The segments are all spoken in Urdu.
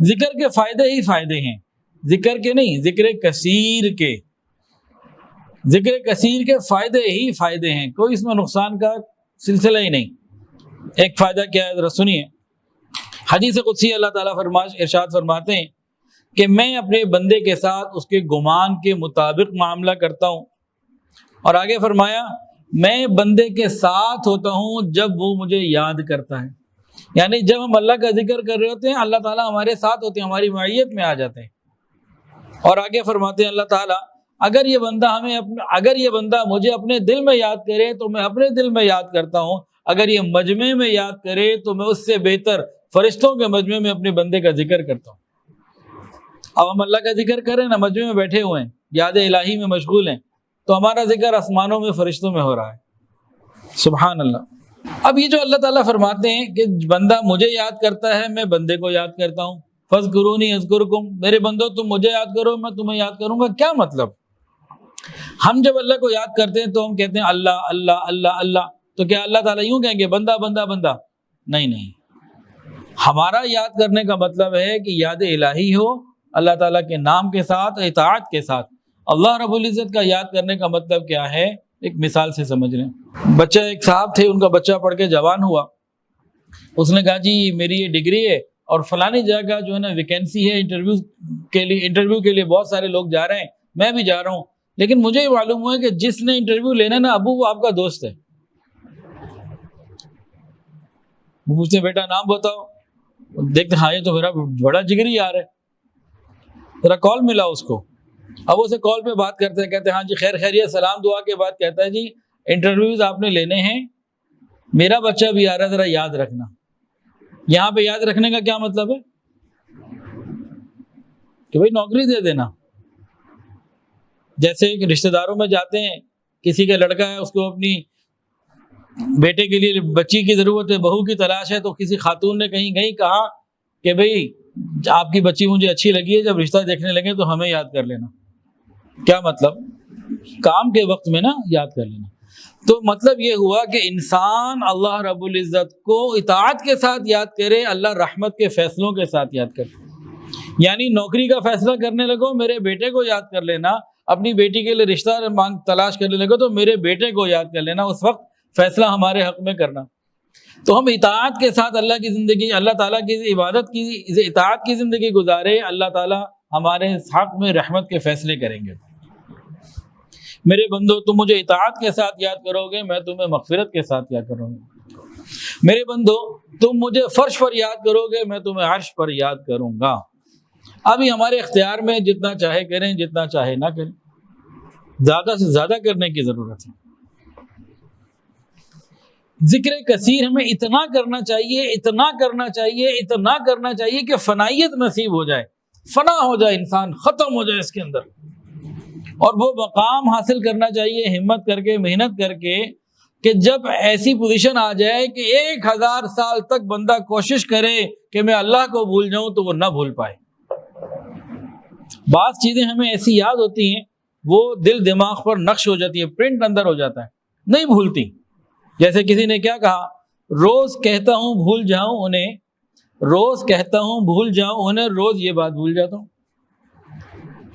ذکر کے فائدے ہی فائدے ہیں، ذکر کے نہیں، ذکر کثیر کے، ذکر کثیر کے فائدے ہی فائدے ہیں، کوئی اس میں نقصان کا سلسلہ ہی نہیں۔ ایک فائدہ کیا ہے ذرا سنیے، حدیث قدسی اللہ تعالیٰ ارشاد فرماتے ہیں کہ میں اپنے بندے کے ساتھ اس کے گمان کے مطابق معاملہ کرتا ہوں، اور آگے فرمایا میں بندے کے ساتھ ہوتا ہوں جب وہ مجھے یاد کرتا ہے، یعنی جب ہم اللہ کا ذکر کر رہے ہوتے ہیں اللہ تعالیٰ ہمارے ساتھ ہوتے ہیں، ہماری معیت میں آ جاتے ہیں۔ اور آگے فرماتے ہیں اللہ تعالیٰ اگر یہ بندہ مجھے اپنے دل میں یاد کرے تو میں اپنے دل میں یاد کرتا ہوں، اگر یہ مجمع میں یاد کرے تو میں اس سے بہتر فرشتوں کے مجمع میں اپنے بندے کا ذکر کرتا ہوں۔ اب ہم اللہ کا ذکر کریں نا، مجمع میں بیٹھے ہوئے ہیں، یاد الہی میں مشغول ہیں، تو ہمارا ذکر آسمانوں میں فرشتوں میں ہو رہا ہے، سبحان اللہ۔ اب یہ جو اللہ تعالیٰ فرماتے ہیں کہ بندہ مجھے یاد کرتا ہے میں بندے کو یاد کرتا ہوں، فاذکرونی اذکرکم، میرے بندو تم مجھے یاد کرو میں تمہیں یاد کروں گا، کیا مطلب؟ ہم جب اللہ کو یاد کرتے ہیں تو ہم کہتے ہیں اللہ اللہ اللہ اللہ، تو کیا اللہ تعالیٰ یوں کہیں گے بندہ بندہ بندہ؟ نہیں، ہمارا یاد کرنے کا مطلب ہے کہ یاد الہی ہو اللہ تعالیٰ کے نام کے ساتھ، اطاعت کے ساتھ۔ اللہ رب العزت کا یاد کرنے کا مطلب کیا ہے، ایک مثال سے سمجھ لیں۔ بچہ ایک صاحب تھے، ان کا بچہ پڑھ کے جوان ہوا، اس نے کہا جی میری یہ ڈگری ہے اور فلانی جگہ جو ہے نا ویکینسی ہے، انٹرویو کے لیے بہت سارے لوگ جا رہے ہیں، میں بھی جا رہا ہوں، لیکن مجھے یہ معلوم ہوا کہ جس نے انٹرویو لینا نا ابو وہ آپ کا دوست ہے۔ وہ پوچھتے بیٹا نام بتاؤ، دیکھتے ہاں یہ تو میرا بڑا جگری یار ہے، ذرا کال ملا اس کو، اب اسے کال پہ بات کرتے ہیں، کہتے ہیں ہاں جی خیر خیریت، سلام دعا کے بعد کہتا ہے جی انٹرویوز آپ نے لینے ہیں، میرا بچہ بھی آ رہا ہے، ذرا یاد رکھنا۔ یہاں پہ یاد رکھنے کا کیا مطلب ہے کہ بھائی نوکری دے دینا۔ جیسے کہ رشتہ داروں میں جاتے ہیں، کسی کا لڑکا ہے، اس کو اپنی بیٹے کے لیے بچی کی ضرورت ہے، بہو کی تلاش ہے، تو کسی خاتون نے کہیں کہا کہ بھئی آپ کی بچی مجھے اچھی لگی ہے، جب رشتہ دیکھنے لگے تو ہمیں یاد کر لینا۔ کیا مطلب؟ کام کے وقت میں نا یاد کر لینا۔ تو مطلب یہ ہوا کہ انسان اللہ رب العزت کو اطاعت کے ساتھ یاد کرے، اللہ رحمت کے فیصلوں کے ساتھ یاد کرے۔ یعنی نوکری کا فیصلہ کرنے لگو میرے بیٹے کو یاد کر لینا، اپنی بیٹی کے لیے رشتہ تلاش کرنے لگو تو میرے بیٹے کو یاد کر لینا، اس وقت فیصلہ ہمارے حق میں کرنا۔ تو ہم اطاعت کے ساتھ اللہ کی زندگی، اللہ تعالیٰ کی عبادت کی اطاعت کی زندگی گزارے، اللہ تعالیٰ ہمارے حق میں رحمت کے فیصلے کریں گے۔ میرے بندو تم مجھے اطاعت کے ساتھ یاد کرو گے، میں تمہیں مغفرت کے ساتھ یاد کروں گا۔ میرے بندو تم مجھے فرش پر یاد کرو گے، میں تمہیں عرش پر یاد کروں گا۔ ابھی ہمارے اختیار میں جتنا چاہے کریں، جتنا چاہے نہ کریں، زیادہ سے زیادہ کرنے کی ضرورت ہے۔ ذکر کثیر ہمیں اتنا کرنا چاہیے، اتنا کرنا چاہیے، اتنا کرنا چاہیے کہ فنائیت نصیب ہو جائے، فنا ہو جائے، انسان ختم ہو جائے اس کے اندر، اور وہ مقام حاصل کرنا چاہیے ہمت کر کے، محنت کر کے، کہ جب ایسی پوزیشن آ جائے کہ 1000 سال تک بندہ کوشش کرے کہ میں اللہ کو بھول جاؤں تو وہ نہ بھول پائے۔ بعض چیزیں ہمیں ایسی یاد ہوتی ہیں، وہ دل دماغ پر نقش ہو جاتی ہے، پرنٹ اندر ہو جاتا ہے، نہیں بھولتی۔ جیسے کسی نے کیا کہا، روز کہتا ہوں بھول جاؤں انہیں، روز کہتا ہوں بھول جاؤں انہیں، روز یہ بات بھول جاتا ہوں۔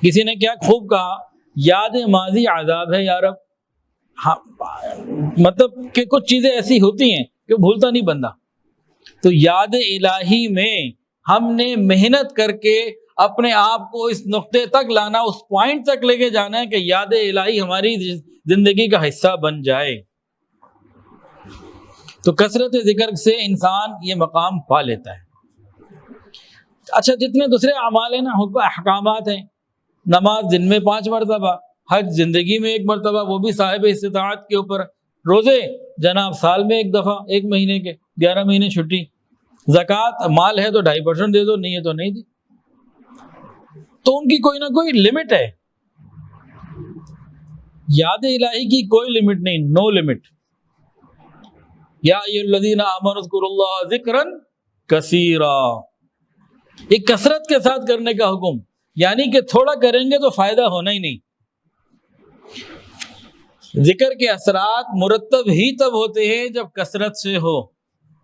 کسی نے کیا خوب کہا، یاد ماضی عذاب ہے یا رب۔ ہاں مطلب کہ کچھ چیزیں ایسی ہوتی ہیں کہ بھولتا نہیں بندہ۔ تو یاد الہی میں ہم نے محنت کر کے اپنے آپ کو اس نقطے تک لانا، اس پوائنٹ تک لے کے جانا ہے کہ یاد الہی ہماری زندگی کا حصہ بن جائے۔ تو کثرت ذکر سے انسان یہ مقام پا لیتا ہے۔ اچھا جتنے دوسرے اعمال ہیں نا، احکامات ہیں، نماز دن میں 5 مرتبہ، حج زندگی میں 1 مرتبہ، وہ بھی صاحب استطاعت کے اوپر، روزے جناب سال میں 1 دفعہ، 1 مہینے کے 11 مہینے چھٹی، زکوٰۃ مال ہے تو 2.5% دے دو، نہیں ہے تو نہیں دی۔ تو ان کی کوئی نہ کوئی لمٹ ہے، یاد الہی کی کوئی لمٹ نہیں، نو لمٹ۔ یا ایھا الذین آمنوا اذکروا اللہ ذکرا کثیرا، یہ کثرت کے ساتھ کرنے کا حکم، یعنی کہ تھوڑا کریں گے تو فائدہ ہونا ہی نہیں۔ ذکر کے اثرات مرتب ہی تب ہوتے ہیں جب کثرت سے ہو،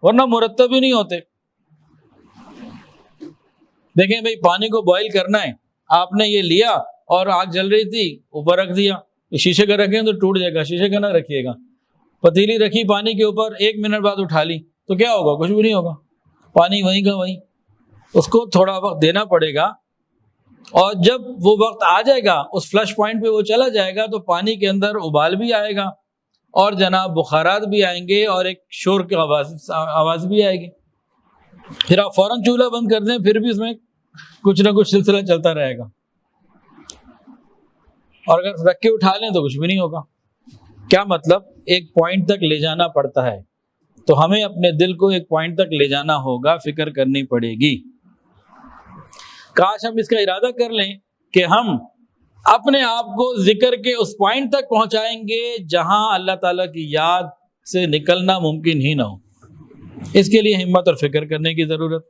ورنہ مرتب ہی نہیں ہوتے۔ دیکھیں بھائی پانی کو بوائل کرنا ہے، آپ نے یہ لیا اور آگ جل رہی تھی اوپر رکھ دیا، شیشے کا رکھیں تو ٹوٹ جائے گا، شیشے کا نہ رکھیے گا۔ پتیلی رکھی پانی کے اوپر، 1 منٹ بعد اٹھا لی تو کیا ہوگا؟ کچھ بھی نہیں ہوگا، پانی وہیں کا وہیں۔ اس کو تھوڑا وقت دینا پڑے گا، اور جب وہ وقت آ جائے گا اس فلش پوائنٹ پہ وہ چلا جائے گا تو پانی کے اندر ابال بھی آئے گا اور جناب بخارات بھی آئیں گے اور ایک شور کی آواز بھی آئے گی۔ پھر آپ فوراً چولہا بند کر دیں، پھر بھی اس میں کچھ نہ کچھ سلسلہ چلتا رہے گا، اور اگر رکھ کے اٹھا لیں تو کچھ بھی نہیں ہوگا۔ کیا مطلب؟ ایک پوائنٹ تک لے جانا پڑتا ہے، تو ہمیں اپنے دل کو ایک پوائنٹ تک لے جانا ہوگا، فکر کرنی پڑے گی۔ کاش ہم اس کا ارادہ کر لیں کہ ہم اپنے آپ کو ذکر کے اس پوائنٹ تک پہنچائیں گے جہاں اللہ تعالیٰ کی یاد سے نکلنا ممکن ہی نہ ہو۔ اس کے لیے ہمت اور فکر کرنے کی ضرورت